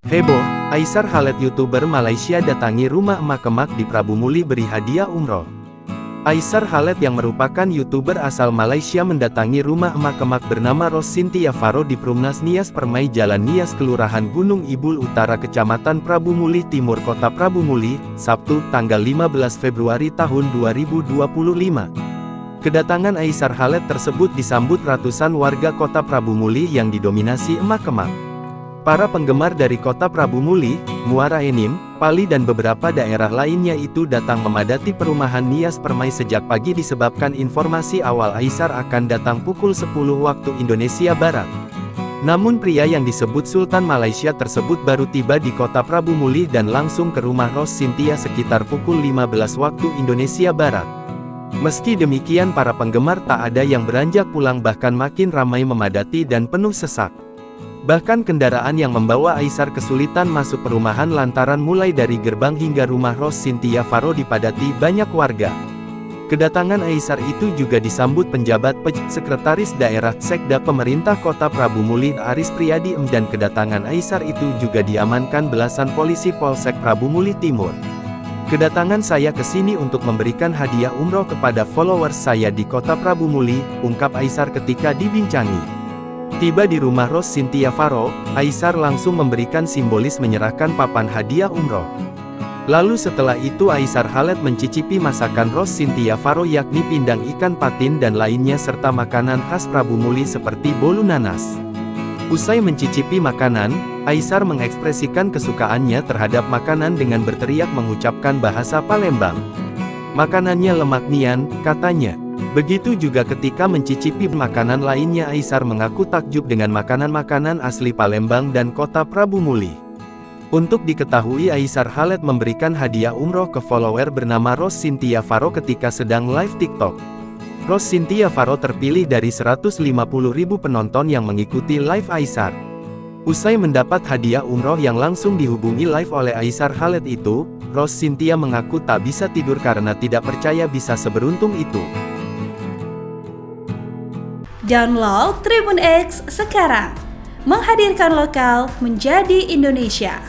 Heboh, Aisar Khaled YouTuber Malaysia datangi rumah emak Kemak di Prabu Muli beri hadiah umroh. Aisar Khaled yang merupakan YouTuber asal Malaysia mendatangi rumah emak Kemak bernama Ros Cynthia Faro di Perumnas Nias Permai Jalan Nias Kelurahan Gunung Ibul Utara Kecamatan Prabu Muli Timur Kota Prabu Muli, Sabtu, tanggal 15 Februari tahun 2025. Kedatangan Aisar Khaled tersebut disambut ratusan warga kota Prabu Muli yang didominasi emak Kemak. Para penggemar dari kota Prabu Muli, Muara Enim, Pali dan beberapa daerah lainnya itu datang memadati perumahan Nias Permai sejak pagi disebabkan informasi awal Aisar akan datang pukul 10 waktu Indonesia Barat. Namun pria yang disebut Sultan Malaysia tersebut baru tiba di kota Prabu Muli dan langsung ke rumah Ros Cynthia sekitar pukul 15 waktu Indonesia Barat. Meski demikian para penggemar tak ada yang beranjak pulang bahkan makin ramai memadati dan penuh sesak. Bahkan kendaraan yang membawa Aisar kesulitan masuk perumahan lantaran mulai dari gerbang hingga rumah Ros Cynthia Faro dipadati banyak warga. Kedatangan Aisar itu juga disambut penjabat Sekretaris Daerah Sekda Pemerintah Kota Prabu Muli Aris Priyadi dan kedatangan Aisar itu juga diamankan belasan polisi Polsek Prabu Muli Timur. Kedatangan saya ke sini untuk memberikan hadiah umroh kepada followers saya di Kota Prabu Muli, ungkap Aisar ketika dibincangi. Tiba di rumah Ros Cynthia Faro, Aisar langsung memberikan simbolis menyerahkan papan hadiah umroh. Lalu setelah itu Aisar Khaled mencicipi masakan Ros Cynthia Faro yakni pindang ikan patin dan lainnya serta makanan khas Prabu Muli seperti bolu nanas. Usai mencicipi makanan, Aisar mengekspresikan kesukaannya terhadap makanan dengan berteriak mengucapkan bahasa Palembang. Makanannya lemak nian, katanya. Begitu juga ketika mencicipi makanan lainnya Aisar mengaku takjub dengan makanan-makanan asli Palembang dan kota Prabu Muli. Untuk diketahui Aisar Khaled memberikan hadiah umroh ke follower bernama Ros Cynthia Faro ketika sedang live TikTok. Ros Cynthia Faro terpilih dari 150.000 penonton yang mengikuti live Aisar. Usai mendapat hadiah umroh yang langsung dihubungi live oleh Aisar Khaled itu, Ros Cynthia mengaku tak bisa tidur karena tidak percaya bisa seberuntung itu. Download Tribun X sekarang, menghadirkan lokal menjadi Indonesia.